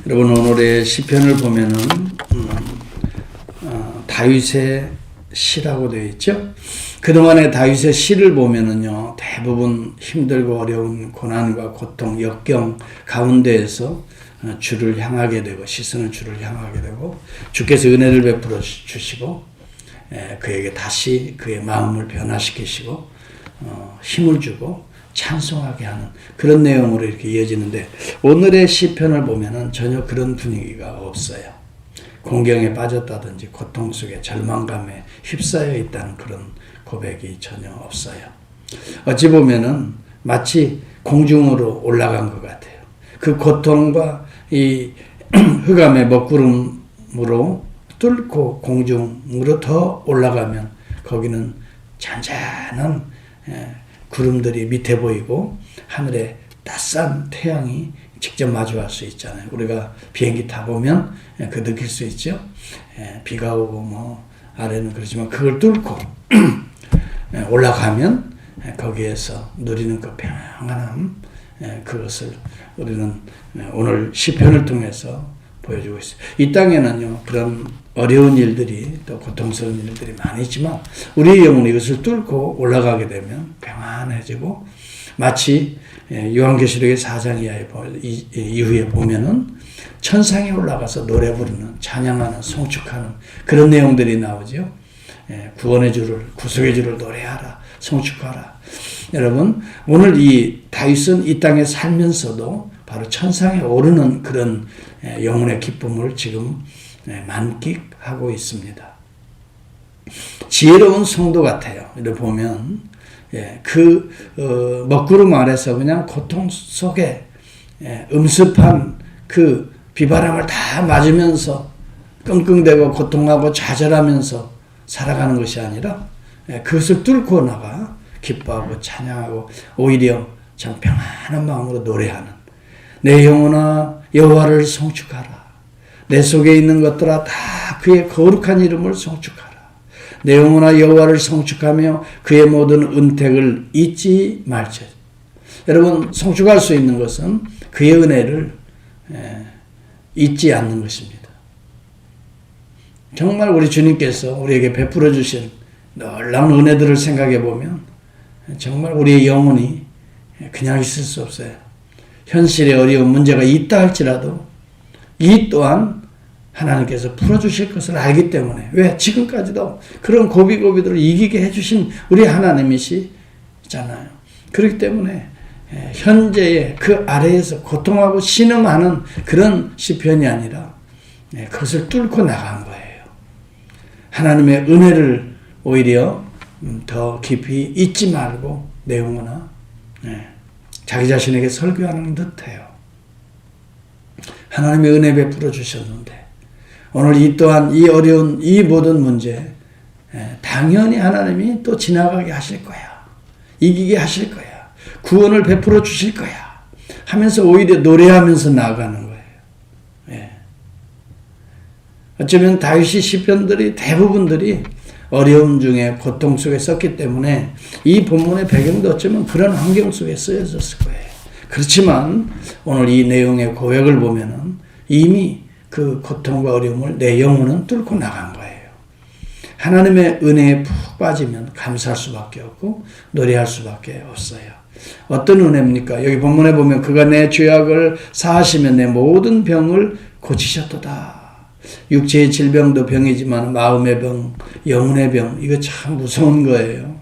여러분 오늘의 시편을 보면은 다윗의 시라고 되어 있죠. 그동안의 다윗의 시를 보면은요 대부분 힘들고 어려운 고난과 고통, 역경 가운데에서 주를 향하게 되고 시선을 주를 향하게 되고 주께서 은혜를 베풀어 주시고 그에게 다시 그의 마음을 변화시키시고 힘을 주고 찬송하게 하는 그런 내용으로 이렇게 이어지는데 오늘의 시편을 보면은 전혀 그런 분위기가 없어요. 공경에 빠졌다든지 고통 속에 절망감에 휩싸여 있다는 그런 고백이 전혀 없어요. 어찌 보면은 마치 공중으로 올라간 것 같아요. 그 고통과 이 흑암의 먹구름으로 뚫고 공중으로 더 올라가면 거기는 잔잔한 구름들이 밑에 보이고 하늘에 따스한 태양이 직접 마주할 수 있잖아요. 우리가 비행기 타보면 그 느낄 수 있죠. 비가 오고 뭐 아래는 그렇지만 그걸 뚫고 올라가면 거기에서 누리는 그 평안함, 그것을 우리는 오늘 시편을 통해서 보여주고 있어요. 이 땅에는요 그런 어려운 일들이 또 고통스러운 일들이 많이 있지만 우리의 영혼이 이것을 뚫고 올라가게 되면 평안해지고 마치 요한계시록의 4장 이후에 보면은 천상에 올라가서 노래 부르는 찬양하는 송축하는 그런 내용들이 나오죠. 구원의 주를 구속의 주를 노래하라 송축하라. 여러분 오늘 이 다윗은 이 땅에 살면서도 바로 천상에 오르는 그런 영혼의 기쁨을 지금 만끽하고 있습니다. 지혜로운 성도 같아요. 이렇게 보면 먹구름 아래서 그냥 고통 속에 음습한 그 비바람을 다 맞으면서 끙끙대고 고통하고 좌절하면서 살아가는 것이 아니라 그것을 뚫고 나가 기뻐하고 찬양하고 오히려 참 평안한 마음으로 노래하는 내 영혼아 여호와를 송축하라. 내 속에 있는 것들아 다 그의 거룩한 이름을 송축하라. 내 영혼아 여호와를 송축하며 그의 모든 은택을 잊지 말지어다. 여러분 송축할 수 있는 것은 그의 은혜를 잊지 않는 것입니다. 정말 우리 주님께서 우리에게 베풀어 주신 놀라운 은혜들을 생각해 보면 정말 우리의 영혼이 그냥 있을 수 없어요. 현실의 어려운 문제가 있다 할지라도 이 또한 하나님께서 풀어주실 것을 알기 때문에 왜 지금까지도 그런 고비고비들을 이기게 해주신 우리 하나님이시잖아요. 그렇기 때문에 현재의 그 아래에서 고통하고 신음하는 그런 시편이 아니라 그것을 뚫고 나간 거예요. 하나님의 은혜를 오히려 더 깊이 잊지 말고 내 영혼아 자기 자신에게 설교하는 듯해요. 하나님의 은혜 베풀어 주셨는데 오늘 이 또한 이 어려운 이 모든 문제 당연히 하나님이 또 지나가게 하실 거야. 이기게 하실 거야. 구원을 베풀어 주실 거야. 하면서 오히려 노래하면서 나아가는 거예요. 어쩌면 다윗의 시편들이 대부분들이 어려움 중에 고통 속에 썼기 때문에 이 본문의 배경도 어쩌면 그런 환경 속에 쓰여졌을 거예요. 그렇지만 오늘 이 내용의 고백을 보면은 이미 그 고통과 어려움을 내 영혼은 뚫고 나간 거예요. 하나님의 은혜에 푹 빠지면 감사할 수밖에 없고 노래할 수밖에 없어요. 어떤 은혜입니까? 여기 본문에 보면 그가 내 죄악을 사하시며 내 모든 병을 고치셨도다. 육체의 질병도 병이지만 마음의 병, 영혼의 병 이거 참 무서운 거예요.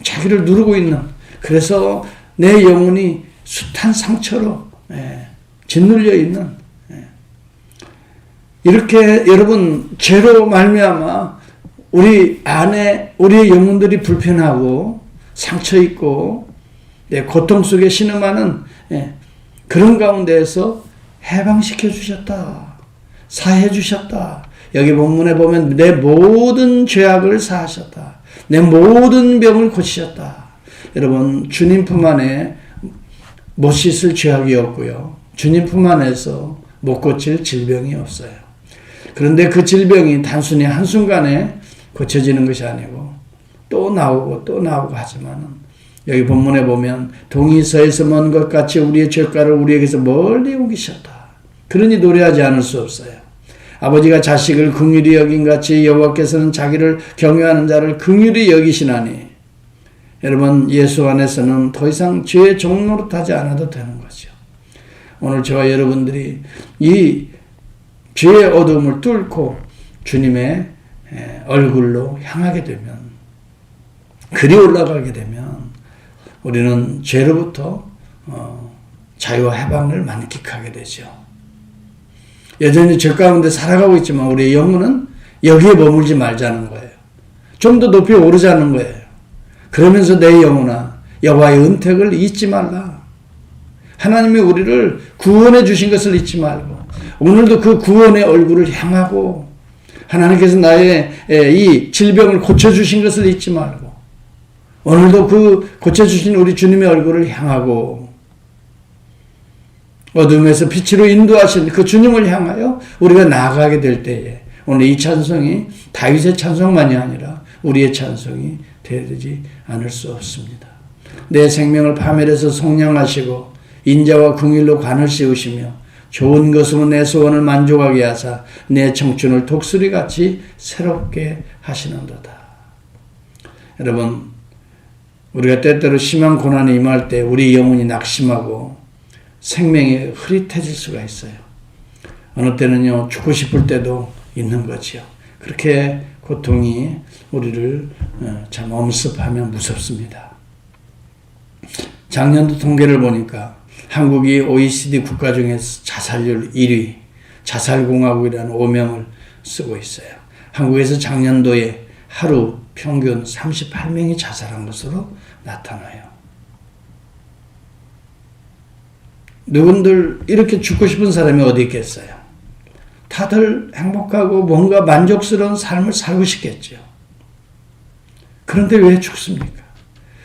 자기를 누르고 있는 그래서 내 영혼이 숱한 상처로 짓눌려 있는 이렇게 여러분 죄로 말미암아 우리 안에 우리의 영혼들이 불편하고 상처 있고 고통 속에 신음하는 그런 가운데에서 해방시켜 주셨다. 사해 주셨다. 여기 본문에 보면 내 모든 죄악을 사하셨다. 내 모든 병을 고치셨다. 여러분 주님 품 안에 못 씻을 죄악이 없고요. 주님 품 안에서 못 고칠 질병이 없어요. 그런데 그 질병이 단순히 한순간에 고쳐지는 것이 아니고 또 나오고 또 나오고 하지만은 여기 본문에 보면 동이 서에서 먼 것 같이 우리의 죄가를 우리에게서 멀리 옮기셨다. 그러니 노래하지 않을 수 없어요. 아버지가 자식을 긍휼히 여긴 같이 여호와께서는 자기를 경외하는 자를 긍휼히 여기시나니. 여러분, 예수 안에서는 더 이상 죄의 종노릇하지 않아도 되는 거죠. 오늘 저와 여러분들이 이 죄의 어둠을 뚫고 주님의 얼굴로 향하게 되면, 그리 올라가게 되면 우리는 죄로부터 자유와 해방을 만끽하게 되죠. 여전히 죄 가운데 살아가고 있지만 우리의 영혼은 여기에 머물지 말자는 거예요. 좀 더 높이 오르자는 거예요. 그러면서 내 영혼아, 여호와의 은택을 잊지 말라. 하나님이 우리를 구원해 주신 것을 잊지 말고 오늘도 그 구원의 얼굴을 향하고 하나님께서 나의 이 질병을 고쳐주신 것을 잊지 말고 오늘도 그 고쳐주신 우리 주님의 얼굴을 향하고 어둠에서 빛으로 인도하신 그 주님을 향하여 우리가 나아가게 될 때에 오늘 이 찬송이 다윗의 찬송만이 아니라 우리의 찬송이 되지 않을 수 없습니다. 내 생명을 파멸해서 속량하시고 인자와 긍휼로 관을 씌우시며 좋은 것으로 내 소원을 만족하게 하사 내 청춘을 독수리같이 새롭게 하시는도다. 여러분, 우리가 때때로 심한 고난이 임할 때 우리 영혼이 낙심하고 생명이 흐릿해질 수가 있어요. 어느 때는요, 죽고 싶을 때도 있는 거지요. 그렇게 고통이 우리를 참 엄습하면 무섭습니다. 작년도 통계를 보니까 한국이 OECD 국가 중에서 자살률 1위, 자살공화국이라는 오명을 쓰고 있어요. 한국에서 작년도에 하루 평균 38명이 자살한 것으로 나타나요. 누군들 이렇게 죽고 싶은 사람이 어디 있겠어요? 다들 행복하고 뭔가 만족스러운 삶을 살고 싶겠죠. 그런데 왜 죽습니까?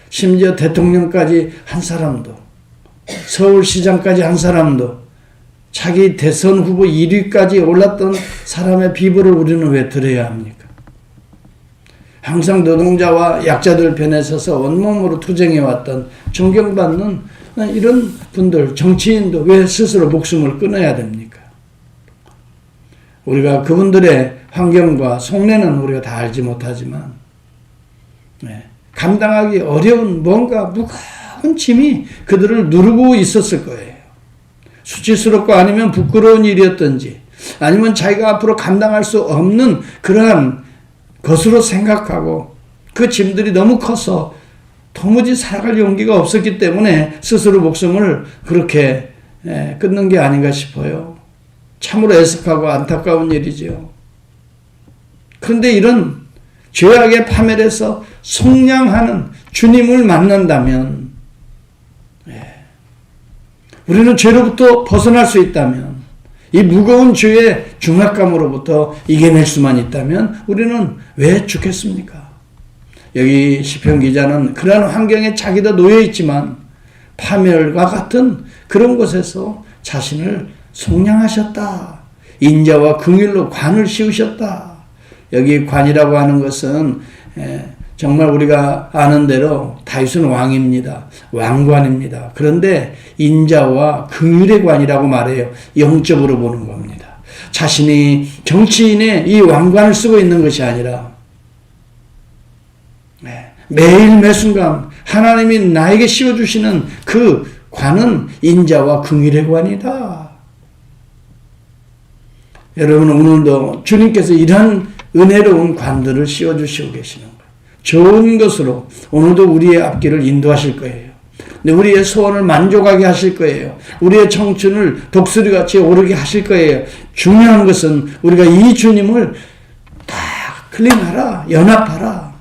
심지어 대통령까지 한 사람도, 서울시장까지 한 사람도, 자기 대선 후보 1위까지 올랐던 사람의 비보를 우리는 왜 들어야 합니까? 항상 노동자와 약자들 편에 서서 온몸으로 투쟁해왔던 존경받는 이런 분들, 정치인도 왜 스스로 목숨을 끊어야 됩니까? 우리가 그분들의 환경과 속내는 우리가 다 알지 못하지만 감당하기 어려운 뭔가 무거운 짐이 그들을 누르고 있었을 거예요. 수치스럽고 아니면 부끄러운 일이었든지 아니면 자기가 앞으로 감당할 수 없는 그러한 것으로 생각하고 그 짐들이 너무 커서 도무지 살아갈 용기가 없었기 때문에 스스로 목숨을 그렇게 끊는 게 아닌가 싶어요. 참으로 애석하고 안타까운 일이죠. 그런데 이런 죄악의 파멸에서 속량하는 주님을 만난다면, 우리는 죄로부터 벗어날 수 있다면, 이 무거운 죄의 중압감으로부터 이겨낼 수만 있다면 우리는 왜 죽겠습니까? 여기 시편 기자는 그러한 환경에 자기도 놓여 있지만 파멸과 같은 그런 곳에서 자신을 속량하셨다. 인자와 긍휼로 관을 씌우셨다. 여기 관이라고 하는 것은 정말 우리가 아는 대로 다윗은 왕입니다. 왕관입니다. 그런데 인자와 긍휼의 관이라고 말해요. 영적으로 보는 겁니다. 자신이 정치인의 이 왕관을 쓰고 있는 것이 아니라 매일 매순간 하나님이 나에게 씌워주시는 그 관은 인자와 긍휼의 관이다. 여러분, 오늘도 주님께서 이러한 은혜로운 관들을 씌워주시고 계시는 거예요. 좋은 것으로 오늘도 우리의 앞길을 인도하실 거예요. 우리의 소원을 만족하게 하실 거예요. 우리의 청춘을 독수리같이 오르게 하실 거예요. 중요한 것은 우리가 이 주님을 다 클린하라, 연합하라.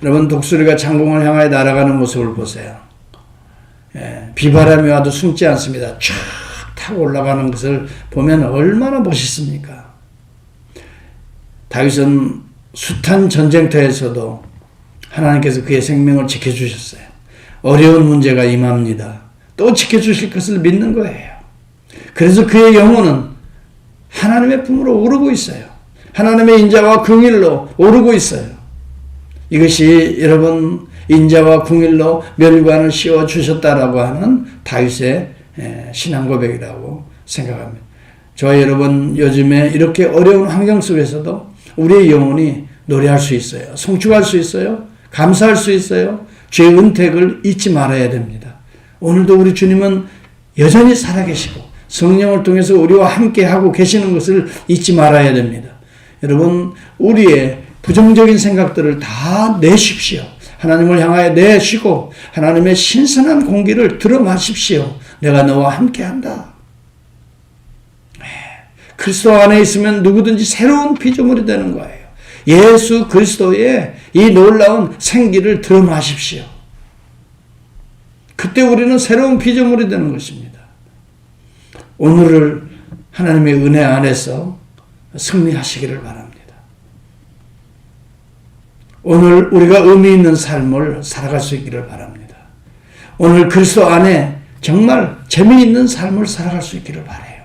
여러분, 독수리가 창공을 향하여 날아가는 모습을 보세요. 비바람이 와도 숨지 않습니다. 쫙 타고 올라가는 것을 보면 얼마나 멋있습니까? 다윗은 숱한 전쟁터에서도 하나님께서 그의 생명을 지켜주셨어요. 어려운 문제가 임합니다. 또 지켜주실 것을 믿는 거예요. 그래서 그의 영혼은 하나님의 품으로 오르고 있어요. 하나님의 인자와 긍휼로 오르고 있어요. 이것이 여러분 인자와 긍휼로 멸관을 씌워주셨다라고 하는 다윗의 신앙 고백이라고 생각합니다. 저와 여러분 요즘에 이렇게 어려운 환경 속에서도 우리의 영혼이 노래할 수 있어요. 송축할 수 있어요. 감사할 수 있어요. 죄의 은택을 잊지 말아야 됩니다. 오늘도 우리 주님은 여전히 살아계시고 성령을 통해서 우리와 함께 하고 계시는 것을 잊지 말아야 됩니다. 여러분, 우리의 부정적인 생각들을 다 내십시오. 하나님을 향하여 내쉬고 하나님의 신선한 공기를 들어 마십시오. 내가 너와 함께 한다. 그리스도 안에 있으면 누구든지 새로운 피조물이 되는 거예요. 예수 그리스도의 이 놀라운 생기를 들어 마십시오. 그때 우리는 새로운 피조물이 되는 것입니다. 오늘을 하나님의 은혜 안에서 승리하시기를 바랍니다. 오늘 우리가 의미 있는 삶을 살아갈 수 있기를 바랍니다. 오늘 그리스도 안에 정말 재미있는 삶을 살아갈 수 있기를 바라요.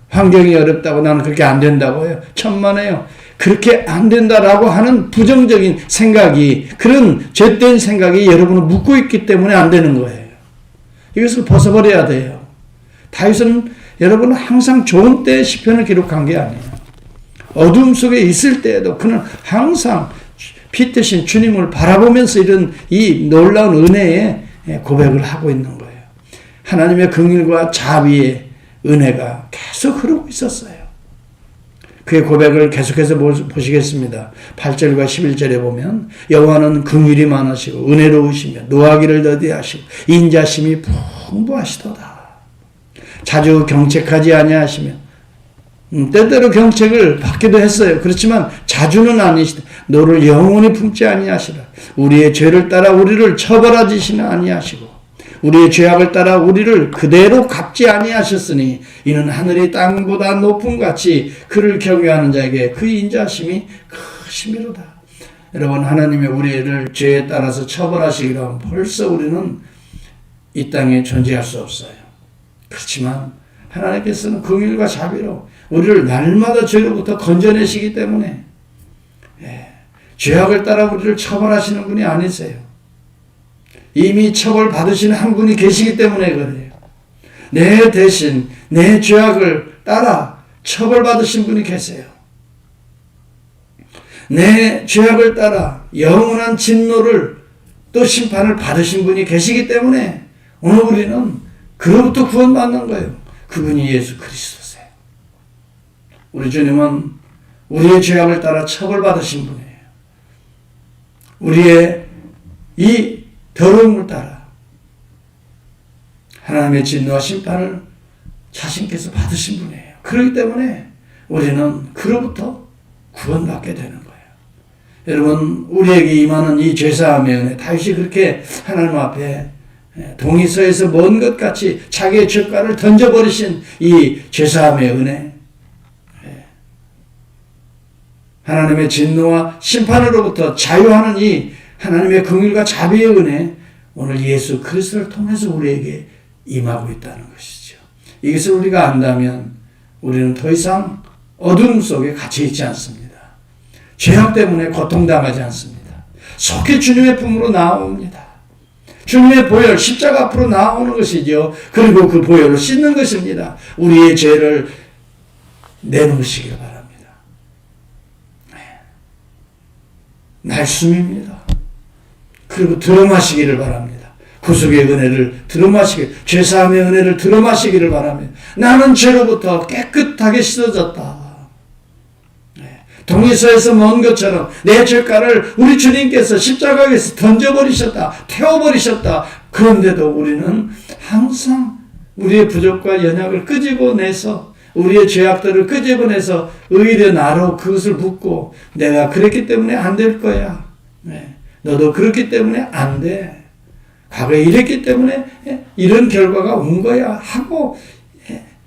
환경이 어렵다고 나는 그렇게 안 된다고요. 천만에요. 그렇게 안 된다라고 하는 부정적인 생각이, 그런 죄된 생각이 여러분을 묶고 있기 때문에 안 되는 거예요. 이것을 벗어버려야 돼요. 다윗은 여러분 항상 좋은 때에 시편을 기록한 게 아니에요. 어둠 속에 있을 때에도 그는 항상 피 대신 주님을 바라보면서 이런 이 놀라운 은혜의 고백을 하고 있는 거예요. 하나님의 긍휼과 자비의 은혜가 계속 흐르고 있었어요. 그의 고백을 계속해서 보시겠습니다. 8절과 11절에 보면 여호와는 긍휼이 많으시고 은혜로우시며 노하기를 더디하시고 인자심이 풍부하시도다. 자주 경책하지 아니하시며 때때로 경책을 받기도 했어요. 그렇지만 자주는 아니시다. 너를 영원히 품지 아니하시라. 우리의 죄를 따라 우리를 처벌하지시는 아니하시고 우리의 죄악을 따라 우리를 그대로 갚지 아니하셨으니 이는 하늘이 땅보다 높음 같이 그를 경외하는 자에게 그 인자심이 크심이로다. 여러분, 하나님의 우리를 죄에 따라서 처벌하시기로 하면 벌써 우리는 이 땅에 존재할 수 없어요. 그렇지만 하나님께서는 긍휼과 자비로 우리를 날마다 죄로부터 건져내시기 때문에 죄악을 따라 우리를 처벌하시는 분이 아니세요. 이미 처벌받으시는 한 분이 계시기 때문에 그래요. 내 대신 내 죄악을 따라 처벌받으신 분이 계세요. 내 죄악을 따라 영원한 진노를 또 심판을 받으신 분이 계시기 때문에 오늘 우리는 그로부터 구원받는 거예요. 그분이 예수 그리스도세요. 우리 주님은 우리의 죄악을 따라 처벌받으신 분이에요. 우리의 이 더러움을 따라 하나님의 진노와 심판을 자신께서 받으신 분이에요. 그렇기 때문에 우리는 그로부터 구원받게 되는 거예요. 여러분, 우리에게 임하는 이 죄사함의 은혜, 다윗이 그렇게 하나님 앞에 동의서에서 먼 것 같이 자기의 죄가를 던져버리신 이 죄사함의 은혜, 하나님의 진노와 심판으로부터 자유하는 이 하나님의 긍휼과 자비의 은혜, 오늘 예수 그리스도를 통해서 우리에게 임하고 있다는 것이죠. 이것을 우리가 안다면 우리는 더 이상 어둠 속에 갇혀 있지 않습니다. 죄악 때문에 고통당하지 않습니다. 속히 주님의 품으로 나옵니다. 주님의 보혈, 십자가 앞으로 나오는 것이죠. 그리고 그 보혈을 씻는 것입니다. 우리의 죄를 내놓으시기 바랍니다. 날숨입니다. 그리고 들어마시기를 바랍니다. 구속의 은혜를 들어마시기를, 죄사함의 은혜를 들어마시기를 바랍니다. 나는 죄로부터 깨끗하게 씻어졌다. 동의서에서 먼 것처럼 내 죄가를 우리 주님께서 십자가에서 던져버리셨다, 태워버리셨다. 그런데도 우리는 항상 우리의 부족과 연약을 끄집어내서, 우리의 죄악들을 끄집어내서 오히려 나로 그것을 묻고 내가 그랬기 때문에 안 될 거야. 너도 그렇기 때문에 안 돼. 과거에 이랬기 때문에 이런 결과가 온 거야 하고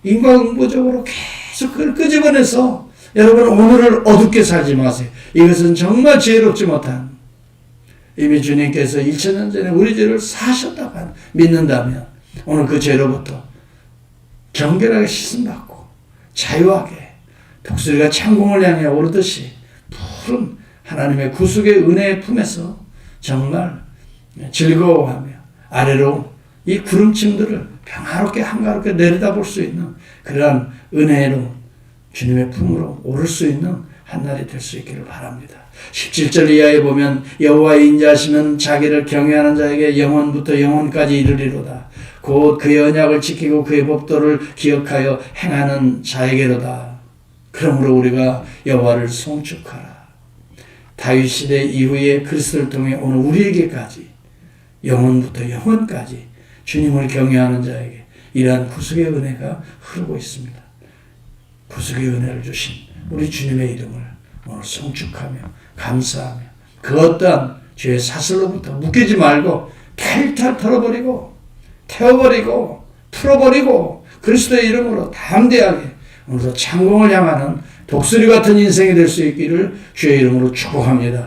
인과응보적으로 계속 그걸 끄집어내서 여러분 오늘을 어둡게 살지 마세요. 이것은 정말 지혜롭지 못한, 이미 주님께서 2000년 전에 우리 죄를 사셨다고 믿는다면 오늘 그 죄로부터 정결하게 씻음받고 자유하게 독수리가 창공을 향해 오르듯이 푸른 하나님의 구속의 은혜의 품에서 정말 즐거워하며 아래로 이 구름침들을 평화롭게 한가롭게 내려다볼 수 있는 그러한 은혜로 주님의 품으로 오를 수 있는 한날이 될 수 있기를 바랍니다. 17절 이하에 보면 여호와의 인자하시면 자기를 경외하는 자에게 영원부터 영원까지 이르리로다. 곧 그의 언약을 지키고 그의 법도를 기억하여 행하는 자에게로다. 그러므로 우리가 여호와를 송축하라. 다윗 시대 이후에 그리스도를 통해 오늘 우리에게까지 영원부터 영원까지 주님을 경외하는 자에게 이러한 구속의 은혜가 흐르고 있습니다. 구속의 은혜를 주신 우리 주님의 이름을 오늘 송축하며 감사하며 그 어떠한 죄의 사슬로부터 묶이지 말고 탈탈 털어버리고 태워버리고 풀어버리고 그리스도의 이름으로 담대하게 오늘도 창공을 향하는 독수리 같은 인생이 될 수 있기를 주의 이름으로 축복합니다.